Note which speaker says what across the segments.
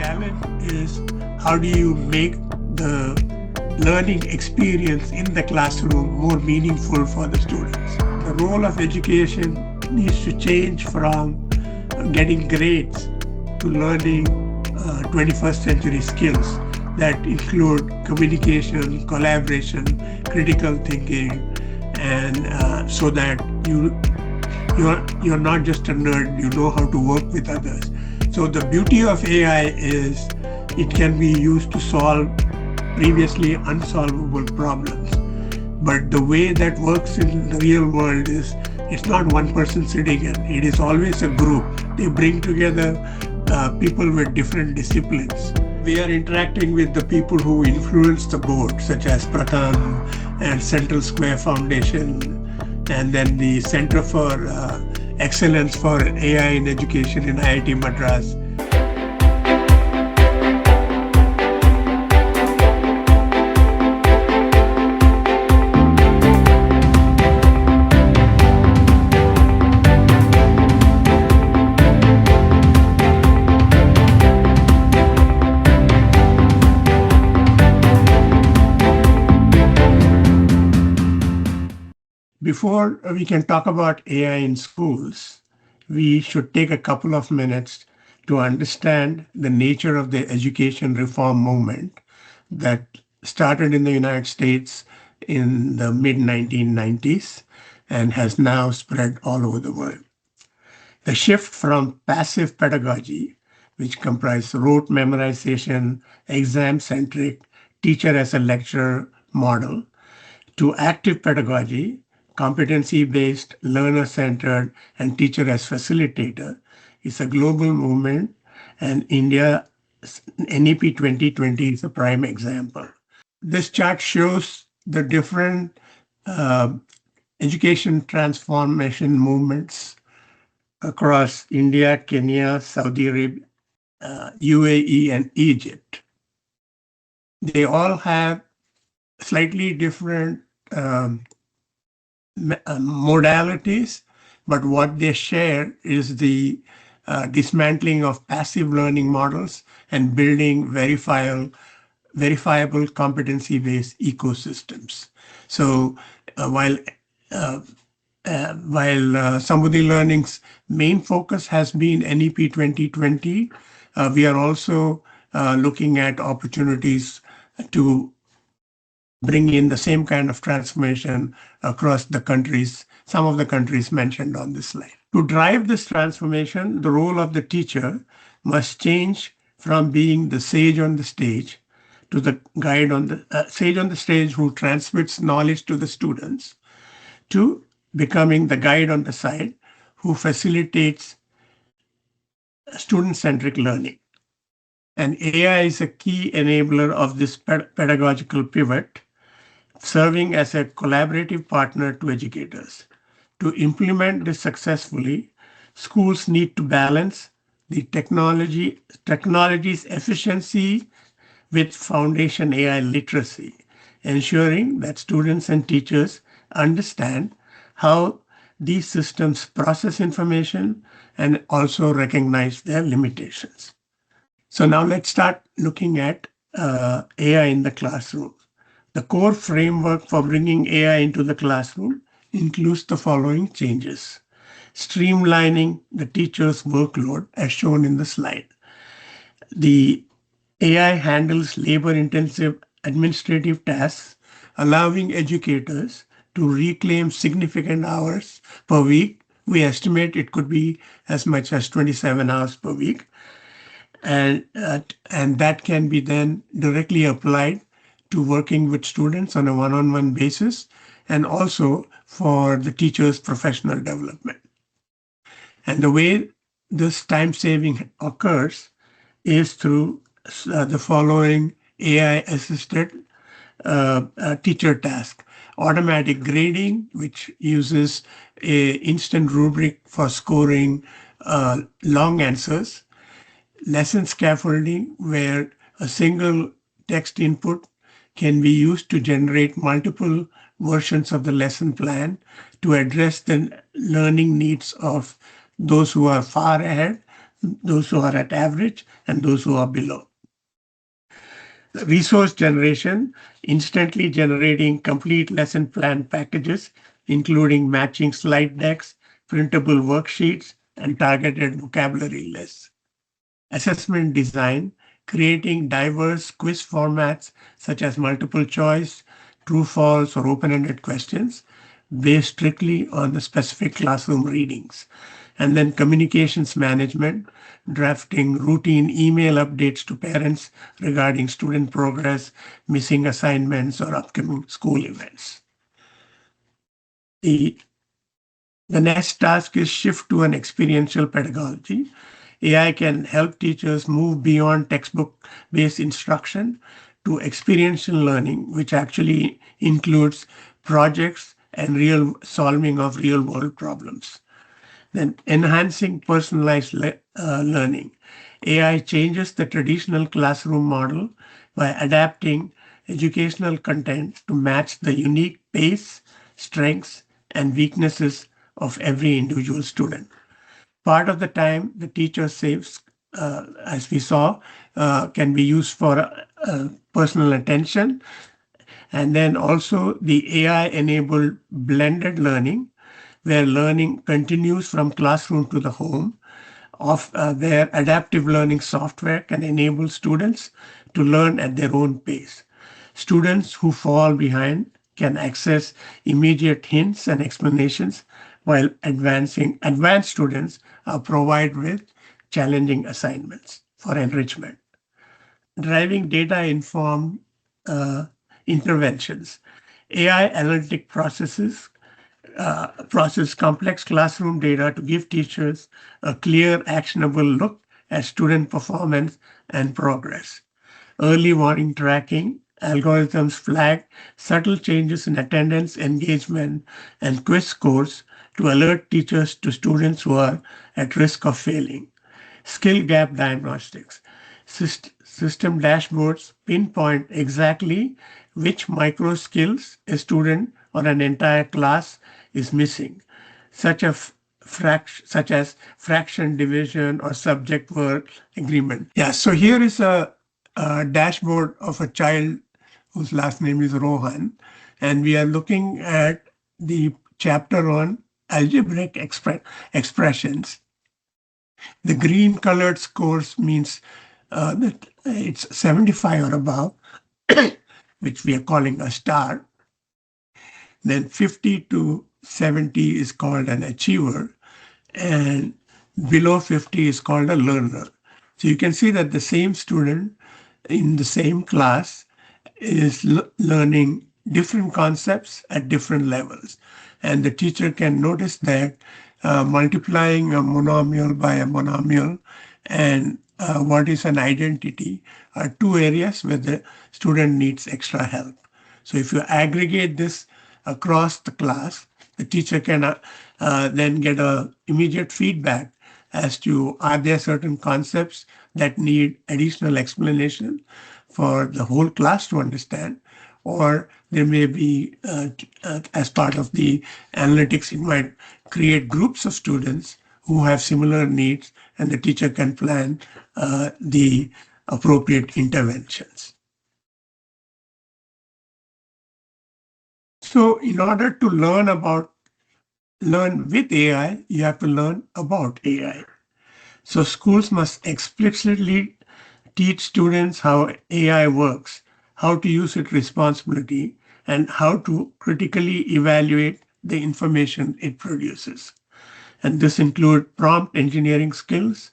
Speaker 1: challenge is how do you make the learning experience in the classroom more meaningful for the students? The role of education needs to change from getting grades to learning 21st century skills that include communication, collaboration, critical thinking, and so that you're not just a nerd, you know how to work with others. So the beauty of AI is it can be used to solve previously unsolvable problems. But the way that works in the real world is it's not one person sitting in, it is always a group. They bring together people with different disciplines. We are interacting with the people who influence the board, such as Pratham and Central Square Foundation, and then the Center for Excellence for AI in Education in IIT Madras. Before we can talk about AI in schools, we should take a couple of minutes to understand the nature of the education reform movement that started in the United States in the mid 1990s and has now spread all over the world. The shift from passive pedagogy, which comprised rote memorization, exam-centric, teacher as a lecturer model, to active pedagogy, competency-based, learner-centered, and teacher as facilitator is a global movement, and India's NEP 2020 is a prime example. This chart shows the different education transformation movements across India, Kenya, Saudi Arabia, UAE, and Egypt. They all have slightly different modalities, but what they share is the dismantling of passive learning models and building verifiable competency-based ecosystems. So while Sambhuti Learning's main focus has been NEP 2020, we are also looking at opportunities to bring in the same kind of transformation across the countries, some of the countries mentioned on this slide. To drive this transformation, the role of the teacher must change from being the sage on the stage to the guide on the sage on the stage who transmits knowledge to the students, to becoming the guide on the side who facilitates student-centric learning. And AI is a key enabler of this pedagogical pivot, serving as a collaborative partner to educators. To implement this successfully, schools need to balance the technology's efficiency with foundation AI literacy, ensuring that students and teachers understand how these systems process information and also recognize their limitations. So now let's start looking at AI in the classroom. The core framework for bringing AI into the classroom includes the following changes. Streamlining the teacher's workload as shown in the slide. The AI handles labor-intensive administrative tasks, allowing educators to reclaim significant hours per week. We estimate it could be as much as 27 hours per week. And that can be then directly applied to working with students on a one-on-one basis, and also for the teacher's professional development. And the way this time saving occurs is through the following AI-assisted teacher task. Automatic grading, which uses an instant rubric for scoring long answers. Lesson scaffolding, where a single text input can be used to generate multiple versions of the lesson plan to address the learning needs of those who are far ahead those who are at average and those who are below. Resource generation, instantly generating complete lesson plan packages, including matching slide decks, printable worksheets, and targeted vocabulary lists. Assessment design, creating diverse quiz formats such as multiple choice, true, false, or open ended questions based strictly on the specific classroom readings. And then communications management, drafting routine email updates to parents regarding student progress, missing assignments, or upcoming school events. The the next task is shift to an experiential pedagogy. AI can help teachers move beyond textbook-based instruction to experiential learning, which actually includes projects and real solving of real-world problems. Then enhancing personalized learning. AI changes the traditional classroom model by adapting educational content to match the unique pace, strengths, and weaknesses of every individual student. Part of the time the teacher saves, as we saw, can be used for personal attention. And then also the AI-enabled blended learning, where learning continues from classroom to the home, where adaptive learning software can enable students to learn at their own pace. Students who fall behind can access immediate hints and explanations, while advanced students are provided with challenging assignments for enrichment. Driving data-informed interventions. AI analytic process complex classroom data to give teachers a clear, actionable look at student performance and progress. Early warning tracking, algorithms flag subtle changes in attendance, engagement, and quiz scores to alert teachers to students who are at risk of failing. Skill gap diagnostics. System dashboards pinpoint exactly which micro skills a student or an entire class is missing, such as fraction division or subject verb agreement. Yeah, so here is a dashboard of a child whose last name is Rohan, and we are looking at the chapter on algebraic expressions. The green colored scores means that it's 75 or above, which we are calling a star. Then 50 to 70 is called an achiever, and below 50 is called a learner. So you can see that the same student in the same class is learning different concepts at different levels. And the teacher can notice that multiplying a monomial by a monomial and what is an identity are two areas where the student needs extra help. So if you aggregate this across the class, the teacher can then get a immediate feedback as to are there certain concepts that need additional explanation for the whole class to understand, or there may be, as part of the analytics, it might create groups of students who have similar needs, and the teacher can plan the appropriate interventions. So in order to learn with AI, you have to learn about AI. So schools must explicitly teach students how AI works, how to use it responsibly, and how to critically evaluate the information it produces. And this includes prompt engineering skills,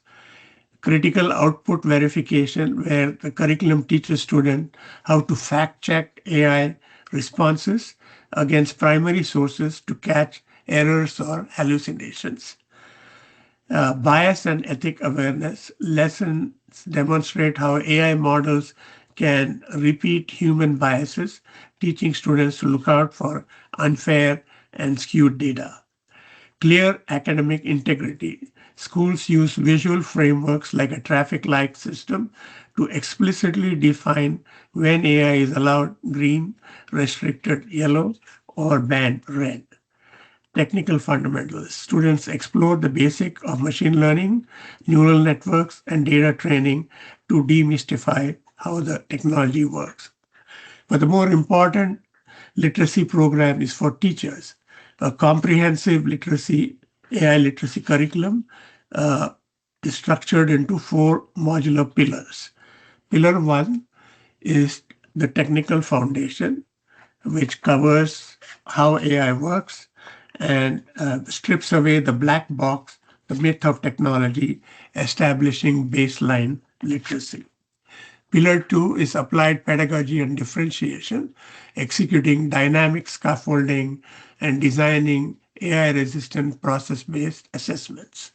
Speaker 1: critical output verification, where the curriculum teaches students how to fact check AI responses against primary sources to catch errors or hallucinations. Bias and ethic awareness lessons demonstrate how AI models can repeat human biases, teaching students to look out for unfair and skewed data. Clear academic integrity. Schools use visual frameworks like a traffic light system to explicitly define when AI is allowed green, restricted yellow, or banned red. technical fundamentals. Students explore the basic of machine learning, neural networks, and data training to demystify how the technology works. But the more important literacy program is for teachers. A comprehensive literacy, AI literacy curriculum uh, is structured into four modular pillars. Pillar one is the technical foundation, which covers how AI works and strips away the black box, the myth of technology, establishing baseline literacy. Pillar two is applied pedagogy and differentiation, executing dynamic scaffolding and designing AI resistant process based assessments.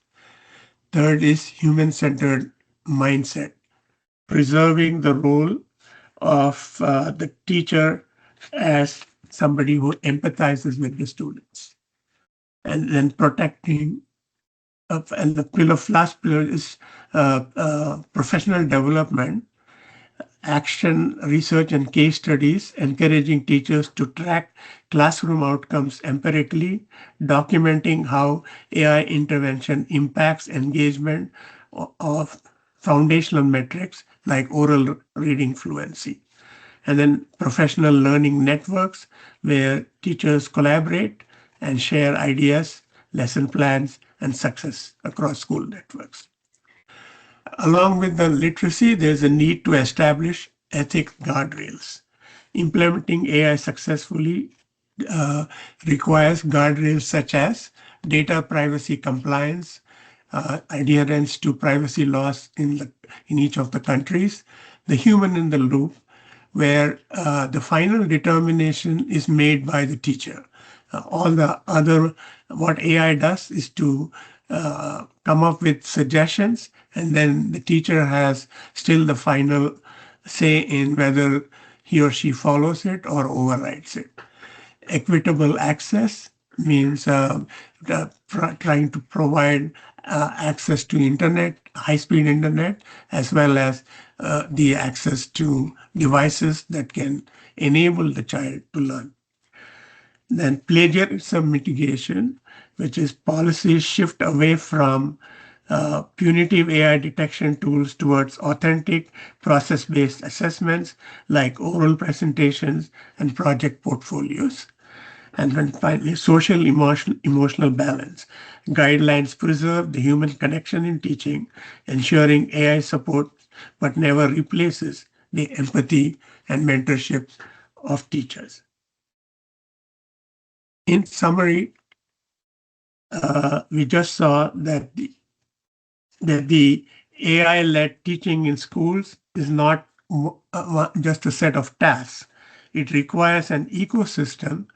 Speaker 1: Third is human centered mindset, preserving the role of the teacher as somebody who empathizes with the students. And then protecting, and the last pillar is professional development, action, research, and case studies, encouraging teachers to track classroom outcomes empirically, documenting how AI intervention impacts engagement of foundational metrics like oral reading fluency. And then professional learning networks where teachers collaborate and share ideas, lesson plans, and success across school networks. Along with the literacy, there's a need to establish ethics guardrails. Implementing AI successfully uh, requires guardrails such as data privacy compliance, adherence to privacy laws in each of the countries, the human in the loop, where the final determination is made by the teacher. All the other, what AI does is to come up with suggestions, and then the teacher has still the final say in whether he or she follows it or overrides it. Equitable access means trying to provide access to internet, high-speed internet, as well as the access to devices that can enable the child to learn. Then plagiarism mitigation, which is policies shift away from punitive AI detection tools towards authentic process-based assessments like oral presentations and project portfolios. And then finally, social emotional balance. Guidelines preserve the human connection in teaching, ensuring AI support but never replaces the empathy and mentorship of teachers. In summary, we just saw that the AI-led teaching in schools is not just a set of tasks. It requires an ecosystem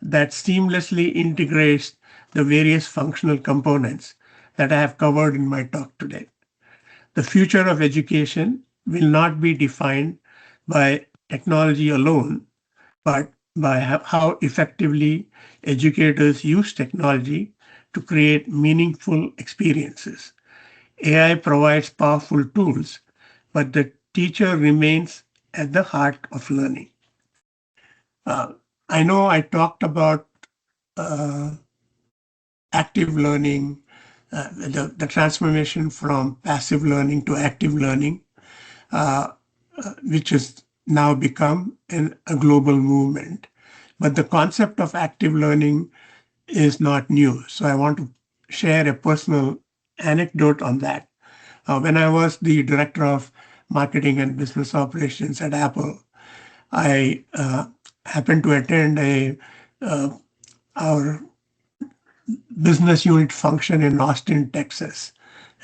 Speaker 1: that seamlessly integrates the various functional components that I have covered in my talk today. The future of education will not be defined by technology alone, but by how effectively educators use technology to create meaningful experiences. AI provides powerful tools, but the teacher remains at the heart of learning. Uh, I know I talked about uh, active learning, the transformation from passive learning to active learning, which has now become a global movement. But the concept of active learning is not new. So I want to share a personal anecdote on that. When I was the director of marketing and business operations at Apple, I happened to attend our business unit function in Austin, Texas.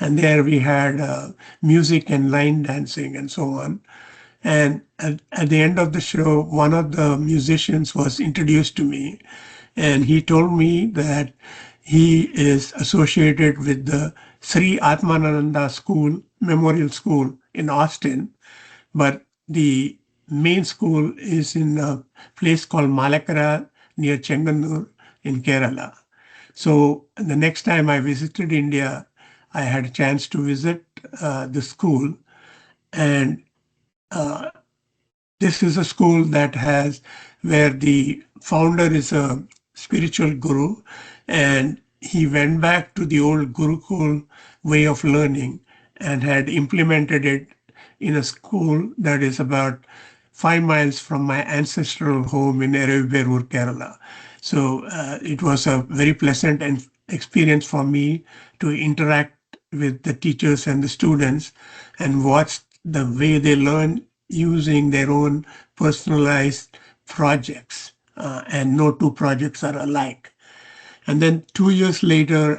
Speaker 1: And there we had music and line dancing and so on. And at the end of the show, one of the musicians was introduced to me, and he told me that he is associated with the Sri Atmananda School, Memorial School in Austin, but the main school is in a place called Malakkara near Chenganur in Kerala. So the next time I visited India, I had a chance to visit the school, and this is a school that has where the founder is a spiritual guru, and he went back to the old Gurukul way of learning and had implemented it in a school that is about 5 miles from my ancestral home in Ereberur, Kerala. So it was a very pleasant experience for me to interact with the teachers and the students and watch the way they learn using their own personalized projects. And no two projects are alike. And then 2 years later,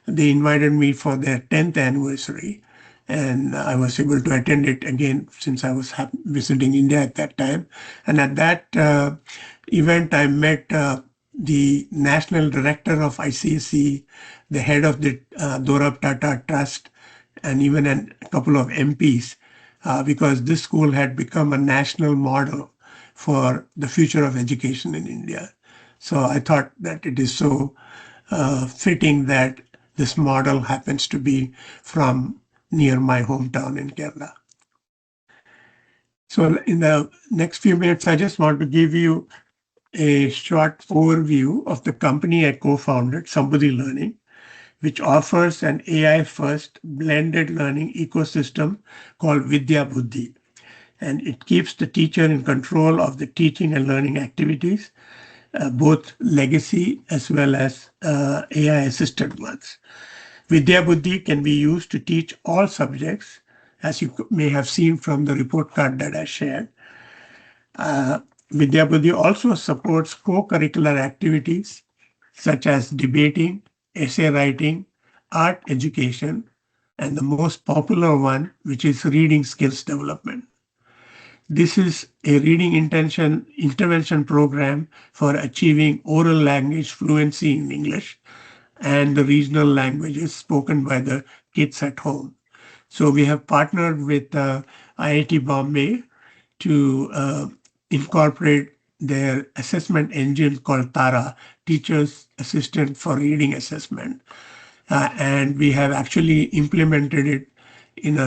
Speaker 1: they invited me for their 10th anniversary, and I was able to attend it again since I was visiting India at that time. And at that event, I met the national director of ICSE, the head of the Dorab Tata Trust, and even a couple of MPs, because this school had become a national model for the future of education in India. So I thought that it is so fitting that this model happens to be from near my hometown in Kerala. So in the next few minutes, I just want to give you a short overview of the company I co-founded, Sambhuti Learning, which offers an AI-first blended learning ecosystem called Vidya Buddhi. And it keeps the teacher in control of the teaching and learning activities, both legacy as well as AI-assisted ones. Vidya Buddhi can be used to teach all subjects, as you may have seen from the report card that I shared. Vidya Buddhi also supports co-curricular activities such as debating, essay writing, art education, and the most popular one, which is reading skills development. This is a reading intervention program for achieving oral language fluency in English and the regional languages spoken by the kids at home. So we have partnered with IIT Bombay to incorporate their assessment engine called Tara, Teacher's Assistant for Reading Assessment. And we have actually implemented it in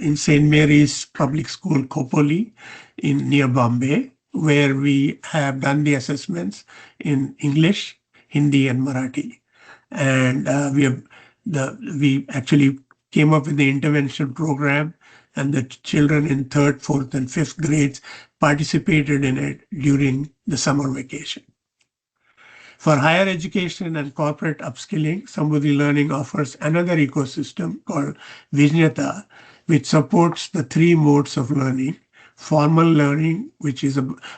Speaker 1: in St. Mary's Public School, Khopoli, near Bombay, where we have done the assessments in English, Hindi, and Marathi. And we actually came up with the intervention program, and the children in third, fourth, and fifth grades participated in it during the summer vacation. For higher education and corporate upskilling, Sambhuti Learning offers another ecosystem called Vijnata, which supports the three modes of learning. Formal learning, which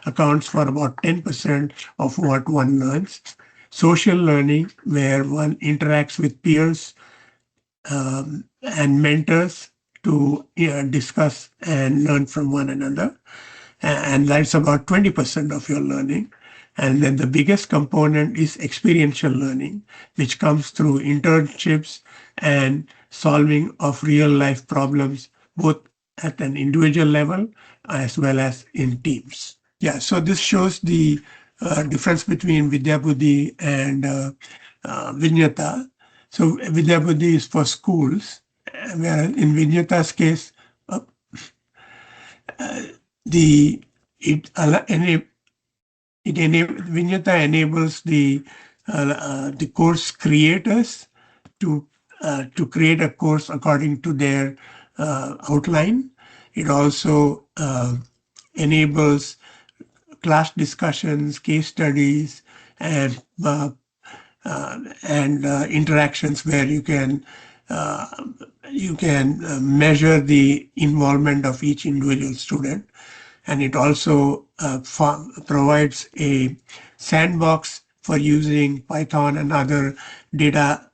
Speaker 1: accounts for about 10% of what one learns. Social learning, where one interacts with peers and mentors to discuss and learn from one another. And that's about 20% of your learning. And then the biggest component is experiential learning, which comes through internships and solving of real life problems, both at an individual level as well as in teams. Yeah, so this shows the difference between Vidya Buddhi and Vijnata. So Vidya Buddhi is for schools, whereas in Vijnata's case, Vijnata enables the course creators to create a course according to their outline. It also enables class discussions, case studies, and interactions where you can measure the involvement of each individual student. And it also provides a sandbox for using Python and other data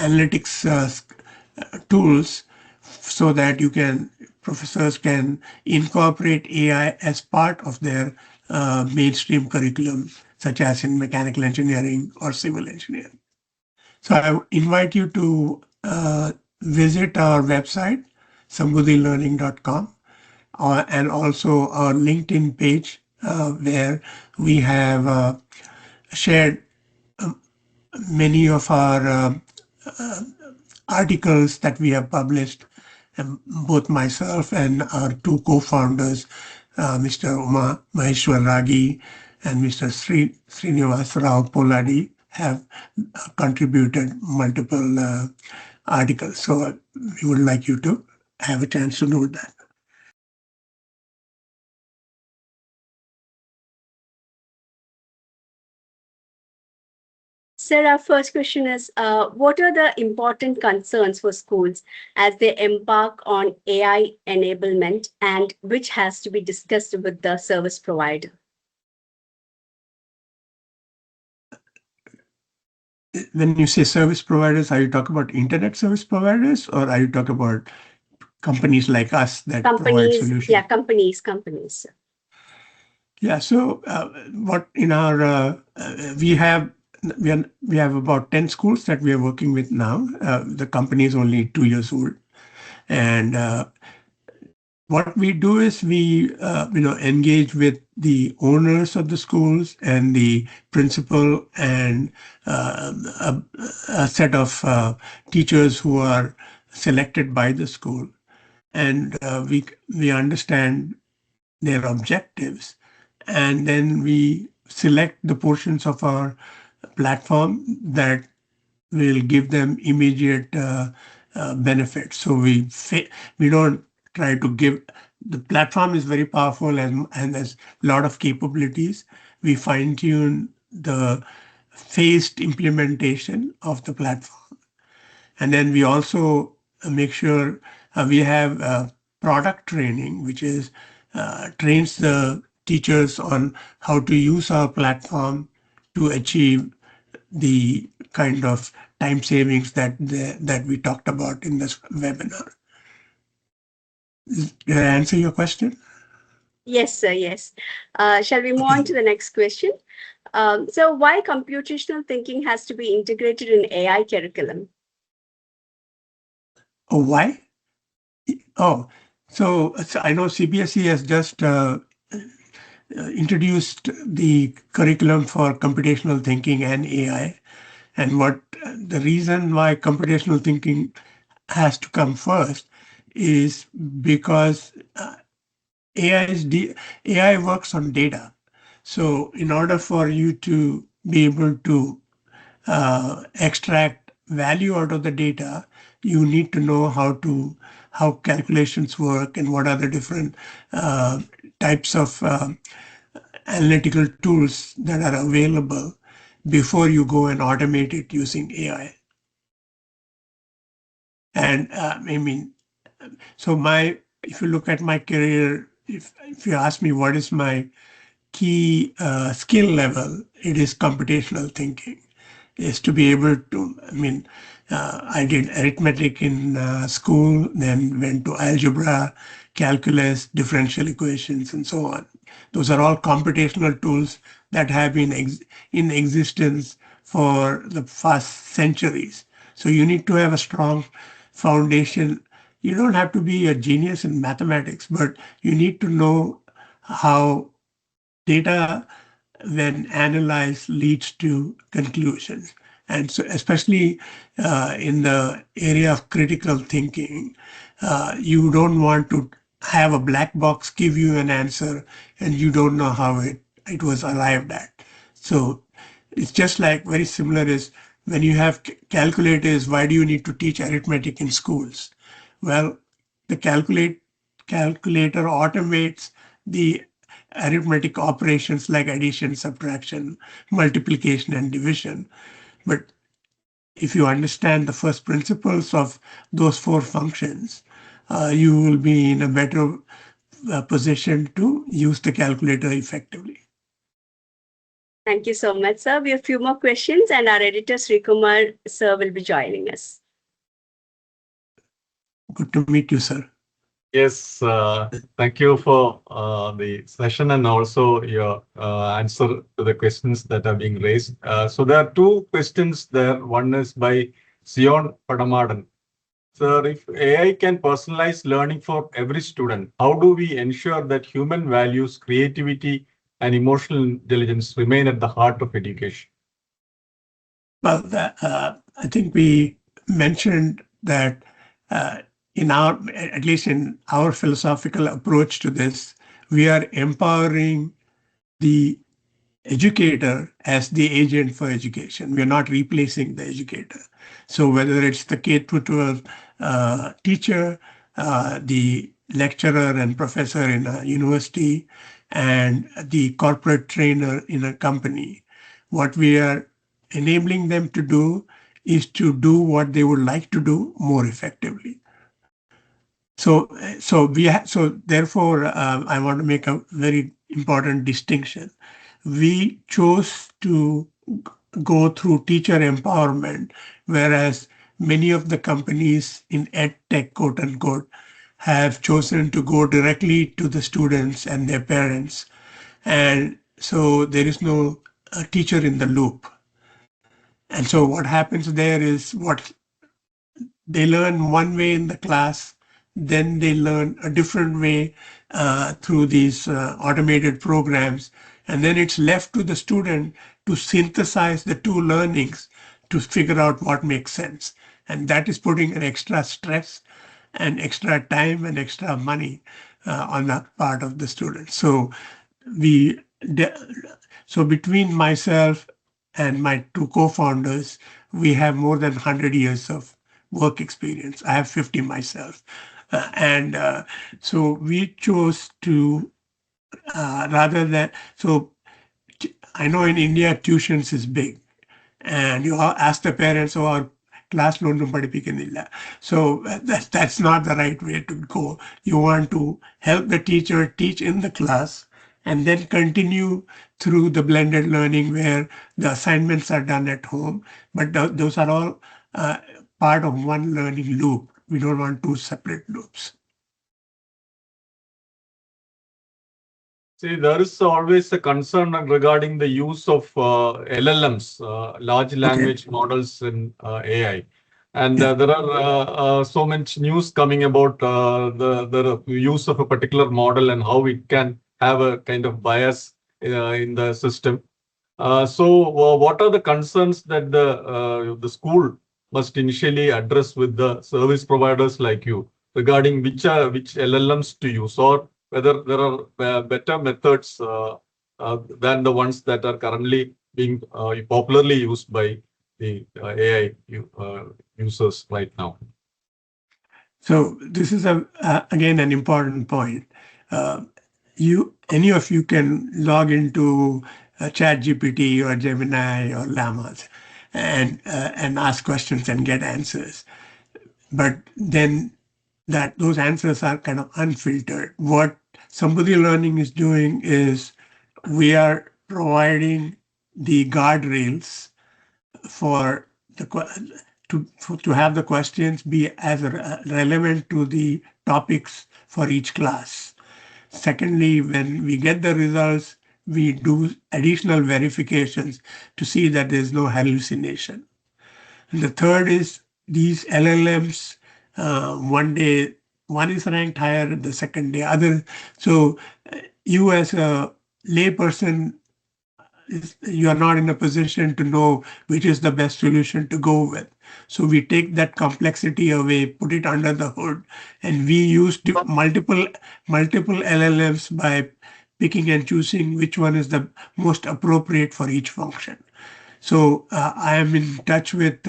Speaker 1: analytics tools so that professors can incorporate AI as part of their mainstream curriculum, such as in mechanical engineering or civil engineering. So I invite you to visit our website, sambhutilearning.com. And also our LinkedIn page, where we have shared many of our articles that we have published, both myself and our two co-founders, Mr. Uma Maheshwar Ragi and Mr. Srinivas Rao Poladi have contributed multiple articles. So we would like you to have a chance to note that.
Speaker 2: Sir, our first question is, what are the important concerns for schools as they embark on AI enablement, and which has to be discussed with the service provider?
Speaker 1: When you say service providers, are you talking about internet service providers, or are you talking about companies like us that provide
Speaker 2: Companies, yeah,
Speaker 1: solutions?
Speaker 2: companies.
Speaker 1: Yeah. So what in our we have about 10 schools that we are working with now. The company is only 2 years old, and what we do is we engage with the owners of the schools and the principal and a, a set of teachers who are selected by the school, and we understand their objectives, and then we select the portions of our platform that will give them immediate benefits. So we don't try to give. The platform is very powerful and has a lot of capabilities. We fine tune the phased implementation of the platform, and then we also make sure we have product training, which is trains the teachers on how to use our platform to achieve the kind of time savings that we talked about in this webinar. Did I answer your question?
Speaker 2: Yes, sir, yes. Shall we move on to the next question? So why computational thinking has to be integrated in AI curriculum?
Speaker 1: Oh, why? Oh, so I know CBSE has just introduced the curriculum for computational thinking and AI. And what the reason why computational thinking has to come first is because AI works on data. So in order for you to be able to extract value out of the data, you need to know how calculations work and what are the different types of analytical tools that are available before you go and automate it using AI. And I mean, so if you look at my career, if you ask me what is my key skill level, it is computational thinking. Is to be able to, I did arithmetic in school, then went to algebra, calculus, differential equations, and so on. Those are all computational tools that have been in existence for the past centuries. So you need to have a strong foundation. You don't have to be a genius in mathematics, but you need to know how data, when analyzed, leads to conclusions. And so, especially in the area of critical thinking, you don't want to have a black box give you an answer and you don't know how it was arrived at. So it's just like very similar is when you have calculators, why do you need to teach arithmetic in schools? Well, the calculator automates the arithmetic operations like addition, subtraction, multiplication, and division. But if you understand the first principles of those four functions, you will be in a better position to use the calculator effectively.
Speaker 2: Thank you so much, sir. We have a few more questions, and our editor, Sri Kumar, sir, will be joining us.
Speaker 1: Good to meet you, sir.
Speaker 3: Yes, thank you for the session and also your answer to the questions that are being raised. So there are two questions there. One is by Sion Padamadan. Sir, if AI can personalize learning for every student, how do we ensure that human values, creativity, and emotional intelligence remain at the heart of education?
Speaker 1: Well, I think we mentioned that at least in our philosophical approach to this, we are empowering the educator as the agent for education. We are not replacing the educator. So whether it's the K through 12 teacher, the lecturer and professor in a university, and the corporate trainer in a company, what we are enabling them to do is to do what they would like to do more effectively. So therefore, I want to make a very important distinction. We chose to go through teacher empowerment, whereas many of the companies in ed tech, quote unquote, have chosen to go directly to the students and their parents. And so there is no teacher in the loop. And so what happens there is what they learn one way in the class, then they learn a different way through these automated programs. And then it's left to the student to synthesize the two learnings to figure out what makes sense. And that is putting an extra stress and extra time and extra money on that part of the student. So we so between myself and my two co-founders, we have more than 100 years of work experience. I have 50 myself. And so we chose to, rather than, so I know in India, tuitions is big. And you ask the parents, oh, our classload പഠിപ്പിക്കുന്നില്ല. So that's not the right way to go. You want to help the teacher teach in the class and then continue through the blended learning where the assignments are done at home. But those are all part of one learning loop. We don't want two separate loops.
Speaker 3: See, there is always a concern regarding the use of LLMs, large language models in AI. And there are so much news coming about the use of a particular model and how it can have a kind of bias in the system. What are the concerns that the school must initially address with the service providers like you regarding which LLMs to use, or whether there are better methods than the ones that are currently being popularly used by the AI users right now?
Speaker 1: So this is again an important point. Any of you can log into ChatGPT or Gemini or Llamas and ask questions and get answers. But then those answers are kind of unfiltered. What Sambhuti Learning is doing is we are providing the guardrails for to have the questions be as relevant to the topics for each class. Secondly, when we get the results, we do additional verifications to see that there's no hallucination. And the third is these LLMs, one day, one is ranked higher, the second day, other. So you as a layperson, you are not in a position to know which is the best solution to go with. So we take that complexity away, put it under the hood, and we use multiple LLMs by picking and choosing which one is the most appropriate for each function. So I am in touch with,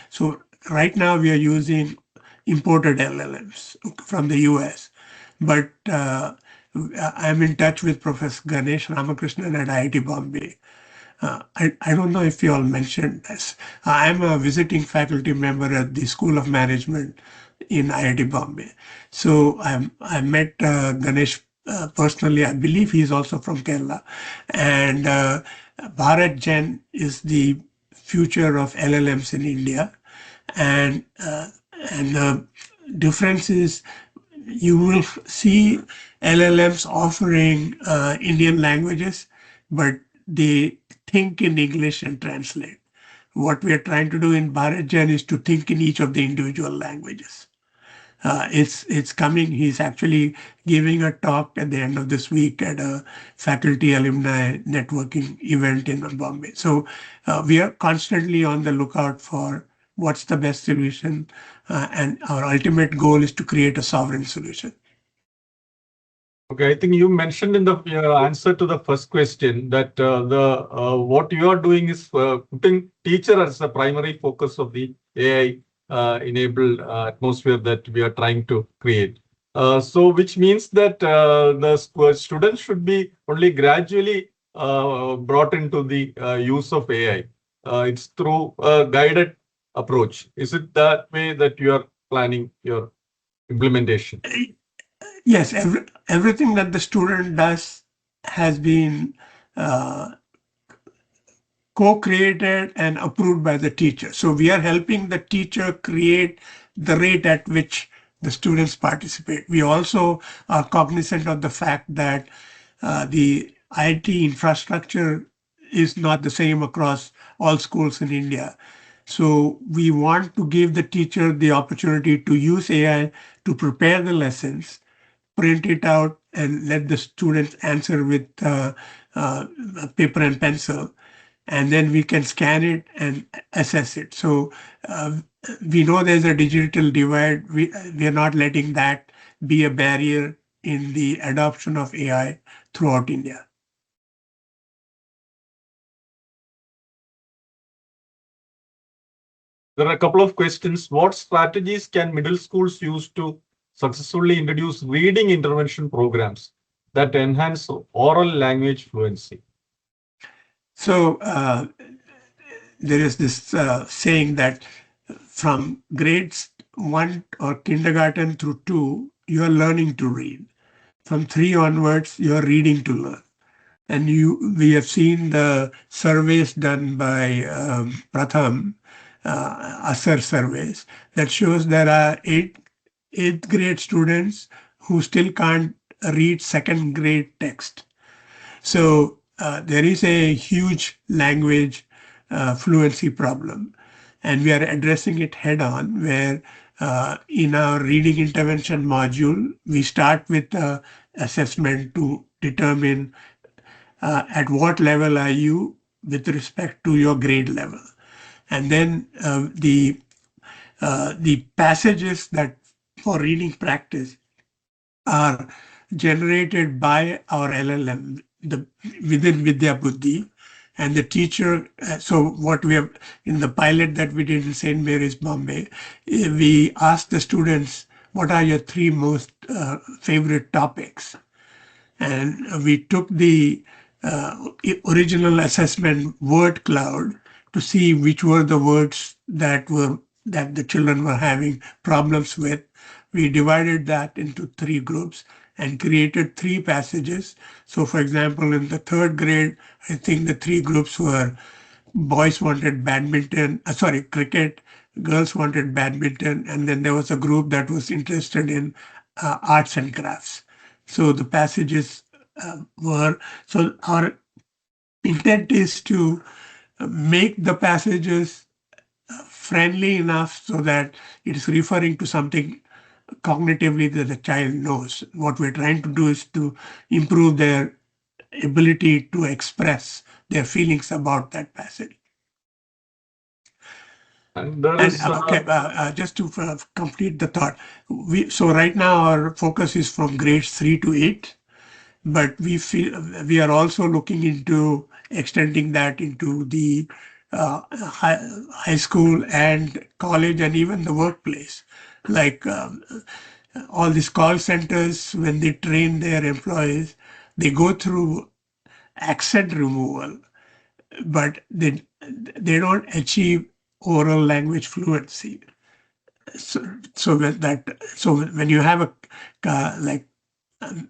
Speaker 1: so right now we are using imported LLMs from the US, but I'm in touch with Professor Ganesh Ramakrishnan at IIT Bombay. I don't know if you all mentioned this. I'm a visiting faculty member at the School of Management in IIT Bombay. So I met Ganesh personally. I believe he's also from Kerala. And Bharat Gen is the future of LLMs in India. And the difference is you will see LLMs offering Indian languages, but they think in English and translate. What we are trying to do in Bharat Gen is to think in each of the individual languages. It's coming. He's actually giving a talk at the end of this week at a faculty alumni networking event in Bombay. So we are constantly on the lookout for what's the best solution, and our ultimate goal is to create a sovereign solution.
Speaker 3: Okay, I think you mentioned in the answer to the first question that the what you are doing is putting teacher as the primary focus of the AI enabled atmosphere that we are trying to create. So, which means that the students should be only gradually brought into the use of AI. It's through a guided approach. Is it that way that you are planning your implementation?
Speaker 1: Yes, everything that the student does has been co-created and approved by the teacher. So we are helping the teacher create the rate at which the students participate. We also are cognizant of the fact that the IT infrastructure is not the same across all schools in India. So we want to give the teacher the opportunity to use AI to prepare the lessons, print it out, and let the students answer with paper and pencil, and then we can scan it and assess it. So we know there's a digital divide. We are not letting that be a barrier in the adoption of AI throughout India.
Speaker 3: There are a couple of questions. What strategies can middle schools use to successfully introduce reading intervention programs that enhance oral language fluency?
Speaker 1: So there is this saying that from grades 1 or kindergarten through 2, you are learning to read. From 3 onwards, you are reading to learn. And we have seen the surveys done by Pratham, ASER surveys, that shows there are eighth grade students who still can't read second grade text. So there is a huge language fluency problem, and we are addressing it head on, where in our reading intervention module, we start with assessment to determine at what level are you with respect to your grade level. And then the passages that for reading practice are generated by our LLM within Vidya Buddhi, and the teacher. So what we have in the pilot that we did in St. Mary's, Bombay, we asked the students, what are your 3 most favorite topics? And we took the original assessment word cloud to see which were the words that the children were having problems with. We divided that into 3 groups and created 3 passages. So for example, in the 3rd grade, I think the 3 groups were boys wanted badminton, cricket, girls wanted badminton, and then there was a group that was interested in arts and crafts. So the passages so our intent is to make the passages friendly enough so that it is referring to something cognitively that the child knows. What we're trying to do is to improve their ability to express their feelings about that passage.
Speaker 3: And there
Speaker 1: And
Speaker 3: is
Speaker 1: okay, just to complete the thought, so right now our focus is from grades 3 to 8, but we feel we are also looking into extending that into the high school and college and even the workplace. Like all these call centers, when they train their employees, they go through accent removal, but they don't achieve oral language fluency. So when you have a like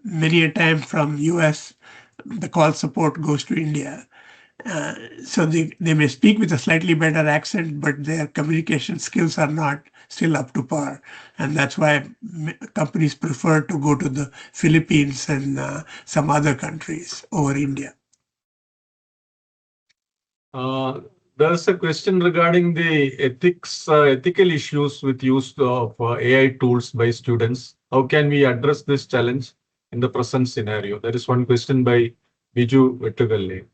Speaker 1: many a time from US, the call support goes to India. So they may speak with a slightly better accent, but their communication skills are not still up to par. And that's why companies prefer to go to the Philippines and some other countries over India.
Speaker 3: There's a question regarding the ethical issues with use of AI tools by students. How can we address this challenge in the present scenario? That is one question by Biju Vettugalle.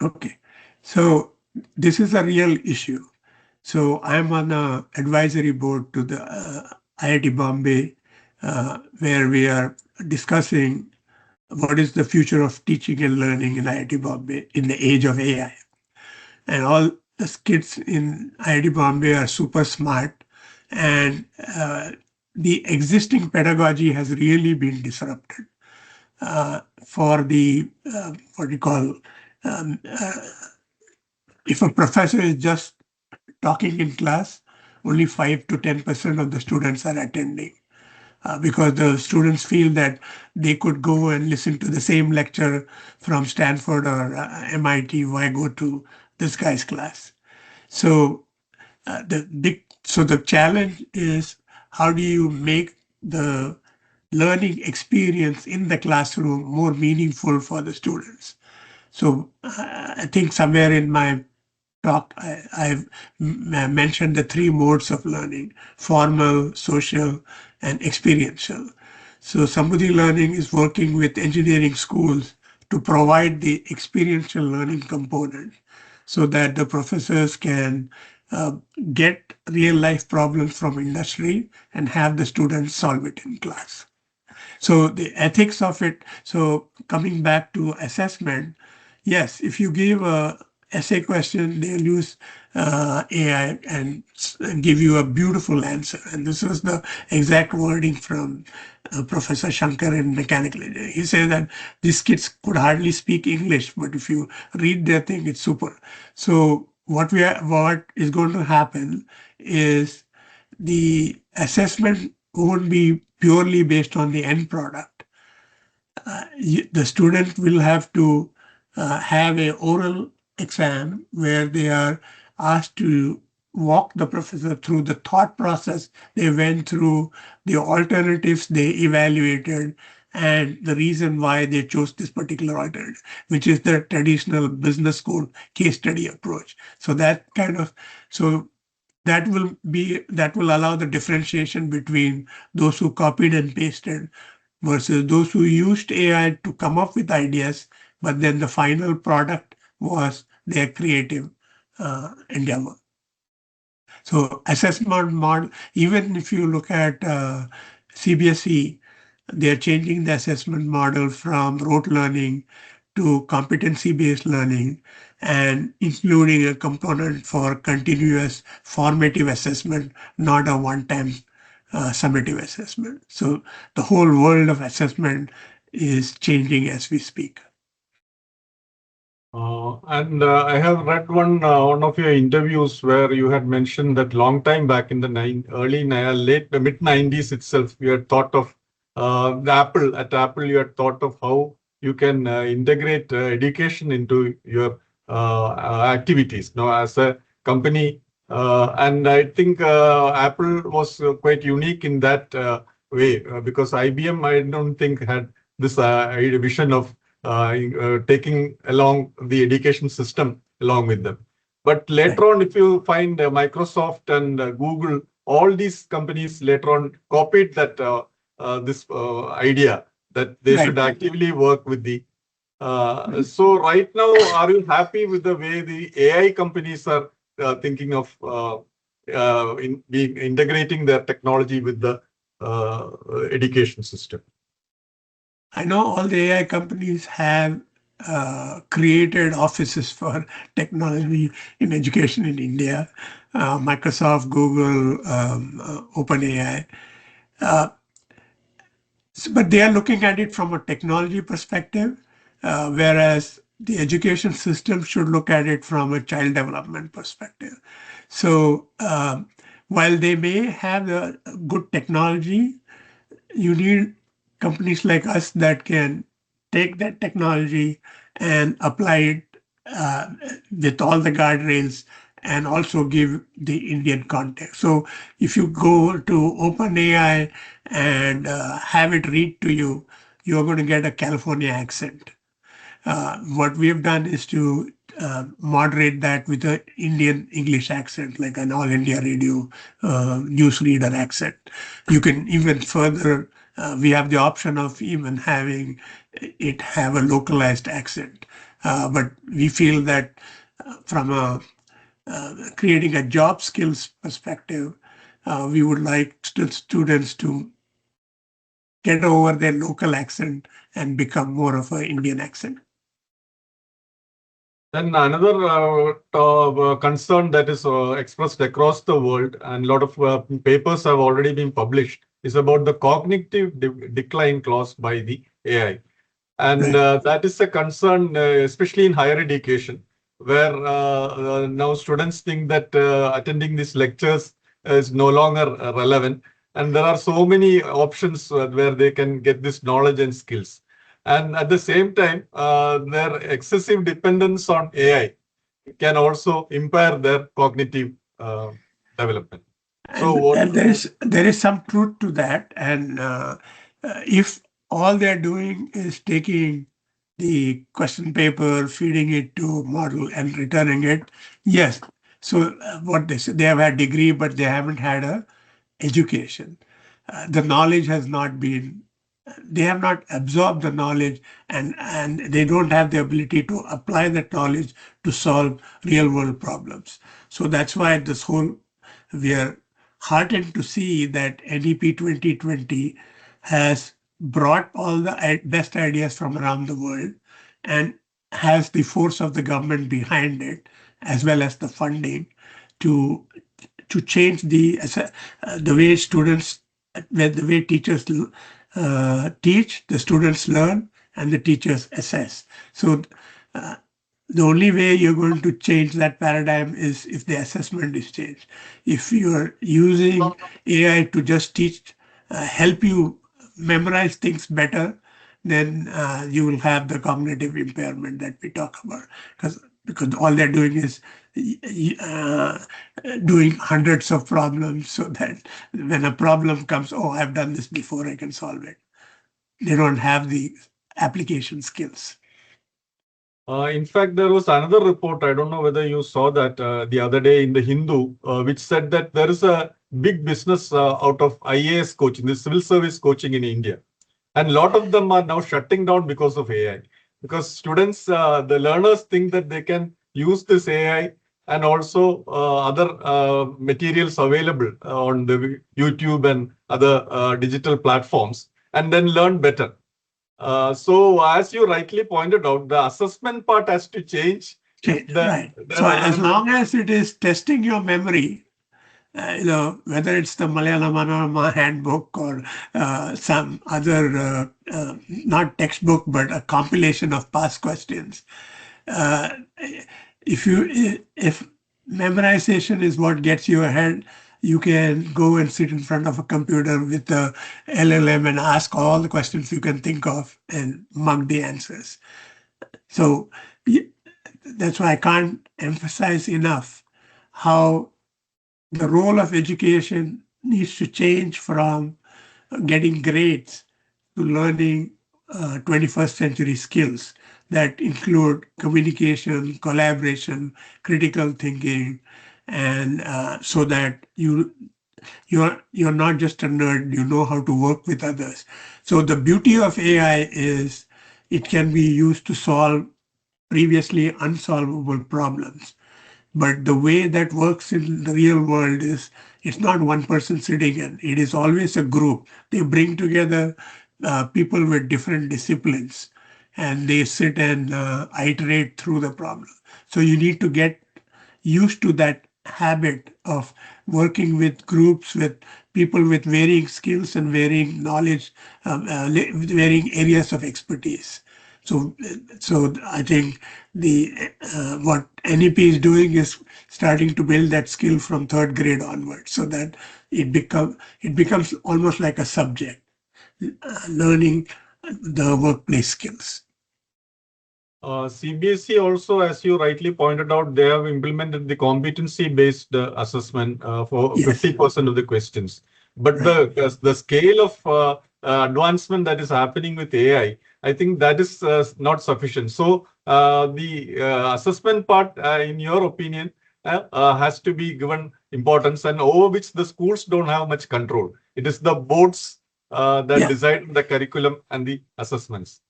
Speaker 1: Okay, so this is a real issue. So I'm on the advisory board to the IIT Bombay, where we are discussing what is the future of teaching and learning in IIT Bombay in the age of AI. And all the kids in IIT Bombay are super smart, and the existing pedagogy has really been disrupted for the what you call if a professor is just talking in class, only 5 to 10% of the students are attending because the students feel that they could go and listen to the same lecture from Stanford or MIT. Why go to this guy's class? So the challenge is, how do you make the learning experience in the classroom more meaningful for the students? So I think somewhere in my talk, I've mentioned the three modes of learning: formal, social, and experiential. So Sambhuti Learning is working with engineering schools to provide the experiential learning component so that the professors can uh, get real life problems from industry and have the students solve it in class. So the ethics of it. So coming back to assessment, yes, if you give a essay question, they'll use AI and give you a beautiful answer. And this was the exact wording from Professor Shankar in mechanical engineering. He said that these kids could hardly speak English, but if you read their thing, it's super. So what is going to happen is the assessment won't be purely based on the end product. The student will have to have a oral exam where they are asked to walk the professor through the thought process they went through, the alternatives they evaluated, and the reason why they chose this particular alternative, which is the traditional business school case study approach. So so that will allow the differentiation between those who copied and pasted versus those who used AI to come up with ideas, but then the final product was their creative endeavor. So assessment model, even if you look at CBSE, they're changing the assessment model from rote learning to competency-based learning and including a component for continuous formative assessment, not a one-time summative assessment. So the whole world of assessment is changing as we speak.
Speaker 3: And I have read one of your interviews where you had mentioned that long time back in the late mid 90s itself, you had thought of at Apple you had thought of how you can integrate education into your activities. Now, as a company, and I think Apple was quite unique in that way because IBM, I don't think had this vision of taking along the education system along with them. But
Speaker 1: Right.
Speaker 3: later on, if you find Microsoft and Google, all these companies later on copied that this idea that they
Speaker 1: Right.
Speaker 3: should actively work with the. So right now, are you happy with the way the AI companies are thinking of integrating their technology with the education system?
Speaker 1: I know all the AI companies have created offices for technology in education in India. Microsoft, Google, OpenAI. Uh, but they are looking at it from a technology perspective, whereas the education system should look at it from a child development perspective. So while they may have a good technology, you need companies like us that can take that technology and apply it uh, with all the guardrails and also give the Indian context. So if you go to OpenAI and have it read to you, you're going to get a California accent. What we have done is to moderate that with an Indian English accent, like an All India Radio newsreader accent. You can even further, we have the option of even having it have a localized accent. But we feel that from a creating a job skills perspective, we would like students to get over their local accent and become more of an Indian accent.
Speaker 3: Then another concern that is expressed across the world, and a lot of papers have already been published, is about the cognitive decline caused by the AI. And that is a concern, especially in higher education, where now students think that attending these lectures is no longer relevant. And there are so many options where they can get this knowledge and skills. And at the same time, their excessive dependence on AI can also impair their cognitive development.
Speaker 1: And there is some truth to that. And if all they're doing is taking the question paper, feeding it to model and returning it, yes. So what they say, they have had degree, but they haven't had a education. The knowledge has not been, they have not absorbed the knowledge, and they don't have the ability to apply that knowledge to solve real world problems. So that's why this whole, we are heartened to see that NEP 2020 has brought all the best ideas from around the world and has the force of the government behind it, as well as the funding to change the way students, the way teachers teach, the students learn, and the teachers assess. So the only way you're going to change that paradigm is if the assessment is changed. If you're using AI to just teach, help you memorize things better, then you will have the cognitive impairment that we talk about. Because all they're doing is doing hundreds of problems, so that when a problem comes, oh, I've done this before, I can solve it. They don't have the application skills.
Speaker 3: In fact, there was another report, I don't know whether you saw that the other day in the Hindu, which said that there is a big business out of IAS coaching, the civil service coaching in India. And a lot of them are now shutting down because of AI. Because students, the learners think that they can use this AI and also other materials available on the YouTube and other digital platforms, and then learn better. So as you rightly pointed out, the assessment part has to change.
Speaker 1: Right. So as long as it is testing your memory, whether it's the Malayalam Manorama handbook or some other, not textbook, but a compilation of past questions. If memorization is what gets you ahead, you can go and sit in front of a computer with the LLM and ask all the questions you can think of and mug the answers. So that's why I can't emphasize enough how the role of education needs to change from getting grades to learning 21st century skills that include communication, collaboration, critical thinking, and so that you're not just a nerd, you know how to work with others. So the beauty of AI is it can be used to solve previously unsolvable problems. But the way that works in the real world is it's not one person sitting in. It is always a group. They bring together people with different disciplines, and they sit and iterate through the problem. So you need to get used to that habit of working with groups, with people with varying skills and varying knowledge, varying areas of expertise. So I think what NEP is doing is starting to build that skill from third grade onwards, so that it becomes almost like a subject, learning the workplace skills.
Speaker 3: CBSE also, as you rightly pointed out, they have implemented the competency-based assessment for 50% of the questions. But the scale of advancement that is happening with AI, I think that is not sufficient. So the assessment part, in your opinion, has to be given importance, and over which the schools don't have much control. It is the boards that decide the curriculum and the assessments.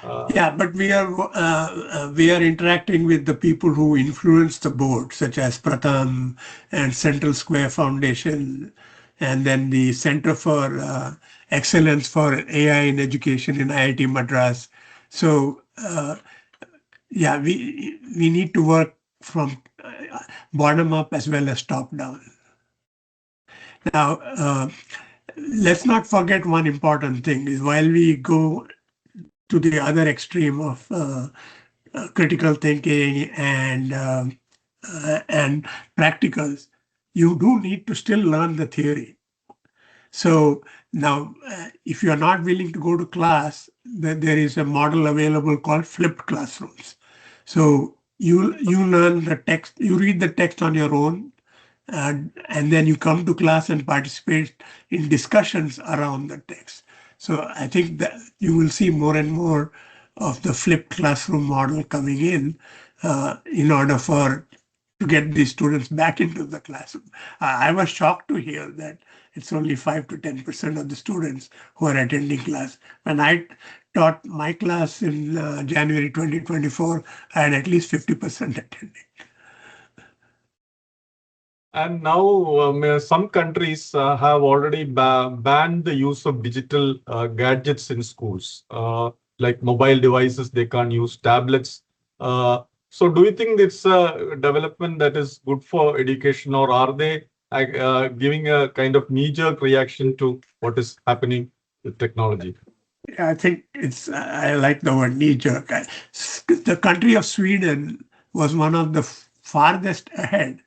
Speaker 1: But we are interacting with the people who influence the board, such as Pratham and Central Square Foundation, and then the Center for excellence for AI in education in IIT Madras. So yeah, we need to work from bottom up as well as top down. Now, let's not forget one important thing is while we go to the other extreme of critical thinking and practicals, you do need to still learn the theory. So now, if you are not willing to go to class, then there is a model available called flipped classrooms. So you learn the text, you read the text on your own, and then you come to class and participate in discussions around the text. So I think that you will see more and more of the flipped classroom model coming in order for to get these students back into the classroom. I was shocked to hear that it's only 5 to 10% of the students who are attending class. When I taught my class in January 2024, I had at least 50% attending.
Speaker 3: And now some countries have already banned the use of digital gadgets in schools, like mobile devices. They can't use tablets. So do you think it's a development that is good for education, or are they giving a kind of knee-jerk reaction to what is happening with technology?
Speaker 1: I think I like the word knee jerk. The country of Sweden was one of the farthest ahead,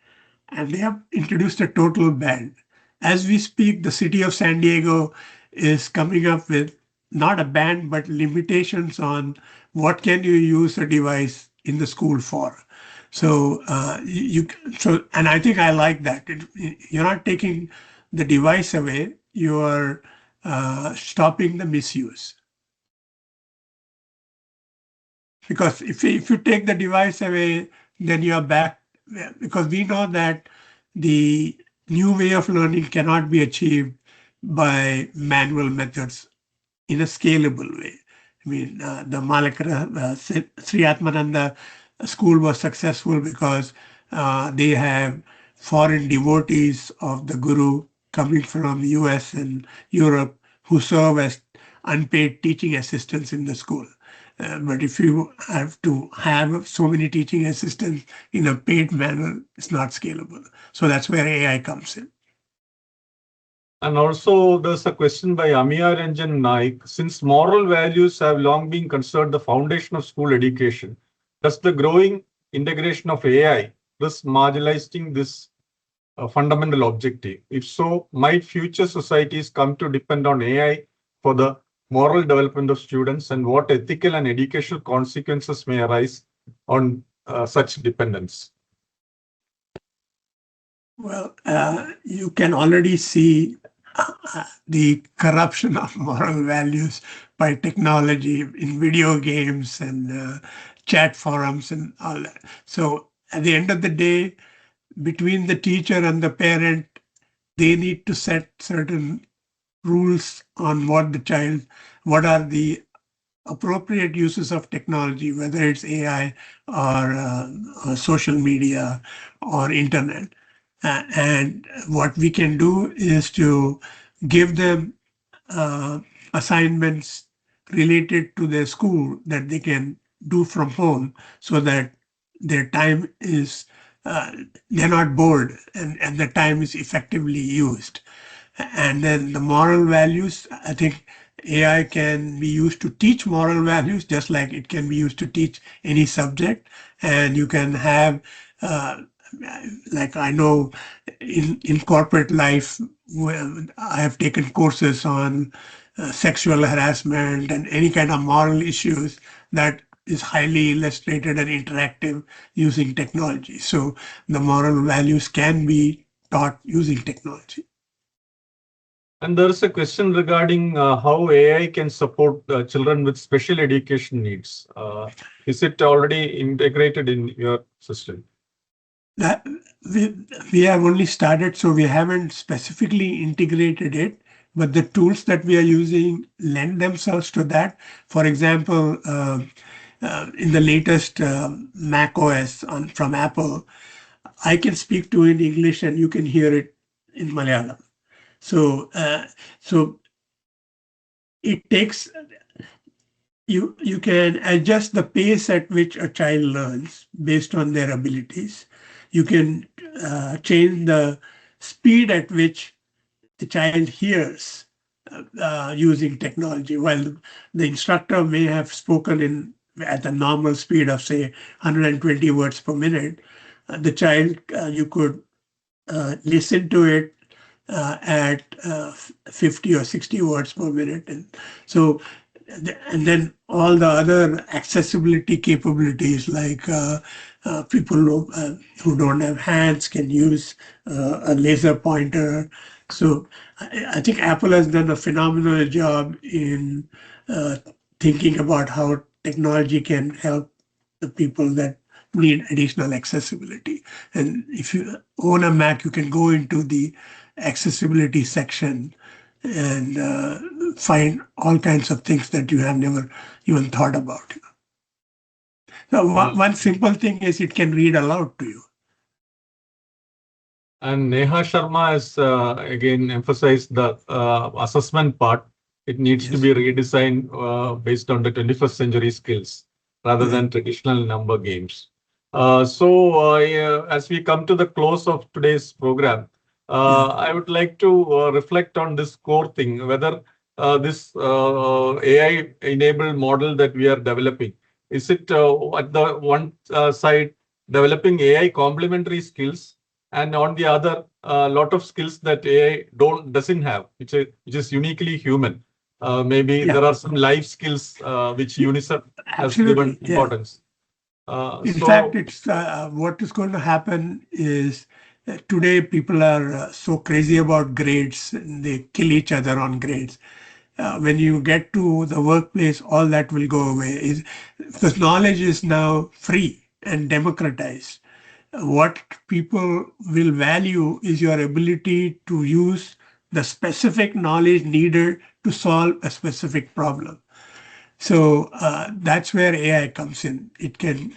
Speaker 1: and they have introduced a total ban. As we speak, the city of San Diego is coming up with not a ban, but limitations on what can you use a device in the school for. So and I think I like that. You're not taking the device away, you are stopping the misuse. Because if you take the device away, then you are back, because we know that the new way of learning cannot be achieved by manual methods in a scalable way. I mean, the Malakara Sri Atmananda school was successful because they have foreign devotees of the Guru coming from US and Europe who serve as unpaid teaching assistants in the school. But if you have to have so many teaching assistants in a paid manner, it's not scalable. So that's where AI comes in.
Speaker 3: And also, there's a question by Amiya Ranjan Naik. Since moral values have long been considered the foundation of school education, does the growing integration of AI risk marginalizing this fundamental objective? If so, might future societies come to depend on AI for the moral development of students, and what ethical and educational consequences may arise on such dependence?
Speaker 1: Well, you can already see the corruption of moral values by technology in video games and chat forums and all that. So at the end of the day, between the teacher and the parent, they need to set certain rules on what are the appropriate uses of technology, whether it's AI or social media or internet. And what we can do is to give them assignments related to their school that they can do from home so that their time is, they're not bored and the time is effectively used. And then the moral values, I think AI can be used to teach moral values just like it can be used to teach any subject. And you can have, like I know in corporate life, I have taken courses on sexual harassment and any kind of moral issues that is highly illustrated and interactive using technology. So the moral values can be taught using technology.
Speaker 3: And there is a question regarding how AI can support children with special education needs. Is it already integrated in your system?
Speaker 1: That we have only started, so we haven't specifically integrated it, but the tools that we are using lend themselves to that. For example, in the latest Mac OS from Apple, I can speak to it in English and you can hear it in Malayalam. So it takes you can adjust the pace at which a child learns based on their abilities. You can change the speed at which the child hears using technology. While the instructor may have spoken at the normal speed of say 120 words per minute, the child you could listen to it at 50 or 60 words per minute. And so, and then all the other accessibility capabilities like people who don't have hands can use a laser pointer. So I think Apple has done a phenomenal job in thinking about how technology can help the people that need additional accessibility. And if you own a Mac, you can go into the accessibility section and find all kinds of things that you have never even thought about. So one simple thing is it can read aloud to you.
Speaker 3: And Neha Sharma has again emphasized the assessment part. It needs to be redesigned based on the 21st century skills rather than traditional number games. As we come to the close of today's program, I would like to reflect on this core thing, whether this AI-enabled model that we are developing, is it at the one side developing AI complementary skills, and on the other, a lot of skills that AI doesn't have, which is uniquely human. Maybe there are some life skills which UNICEF has given importance.
Speaker 1: In fact, it's what is going to happen is today people are so crazy about grades, and they kill each other on grades. When you get to the workplace, all that will go away. Because knowledge is now free and democratized. What people will value is your ability to use the specific knowledge needed to solve a specific problem. So that's where AI comes in. It can,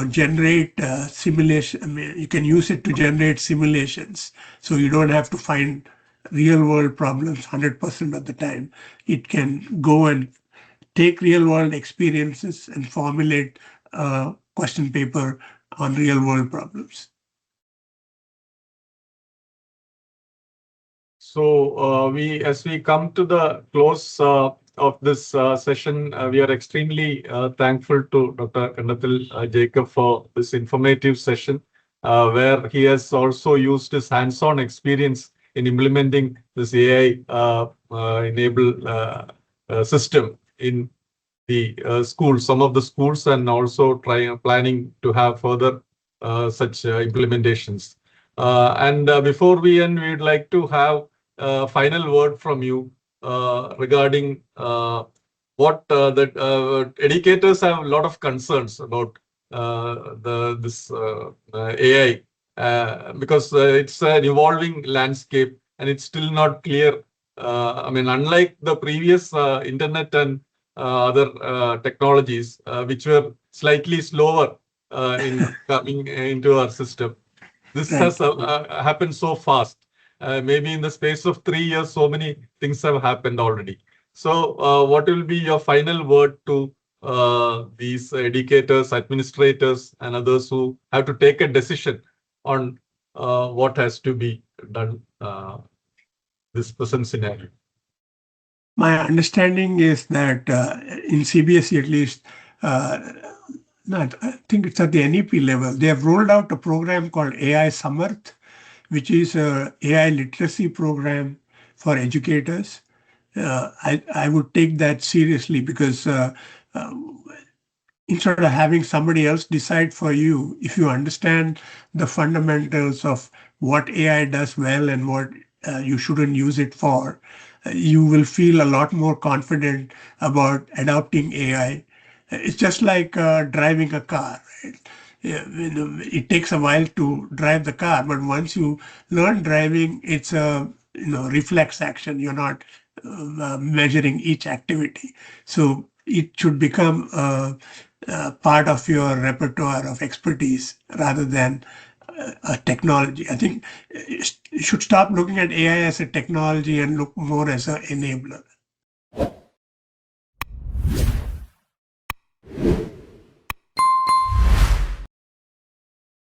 Speaker 1: generate simulation. I mean, you can use it to generate simulations. So you don't have to find real world problems 100% of the time. It can go and take real world experiences and formulate a question paper on real world problems.
Speaker 3: So as we come to the close of this session, we are extremely thankful to Dr. Kandathil Jacob for this informative session, where he has also used his hands-on experience in implementing this AI-enabled system in the schools, some of the schools, and also planning to have further such implementations. Before we end, we'd like to have a final word from you regarding what the educators have a lot of concerns about this AI because it's an evolving landscape and it's still not clear. I mean, unlike the previous internet and other technologies, which were slightly slower in coming into our system. This has happened so fast. Maybe in the space of 3 years, so many things have happened already. So what will be your final word to these educators, administrators, and others who have to take a decision on what has to be done this present scenario?
Speaker 1: My understanding is that in CBSE at least, I think it's at the NEP level, they have rolled out a program called AI Samarth, which is a AI literacy program for educators. I would take that seriously because instead of having somebody else decide for you, if you understand the fundamentals of what AI does well and what you shouldn't use it for, you will feel a lot more confident about adopting AI. It's just like driving a car, right? It takes a while to drive the car, but once you learn driving, it's a reflex action. You're not measuring each activity. So it should become part of your repertoire of expertise rather than a technology. I think you should stop looking at AI as a technology and look more as an enabler.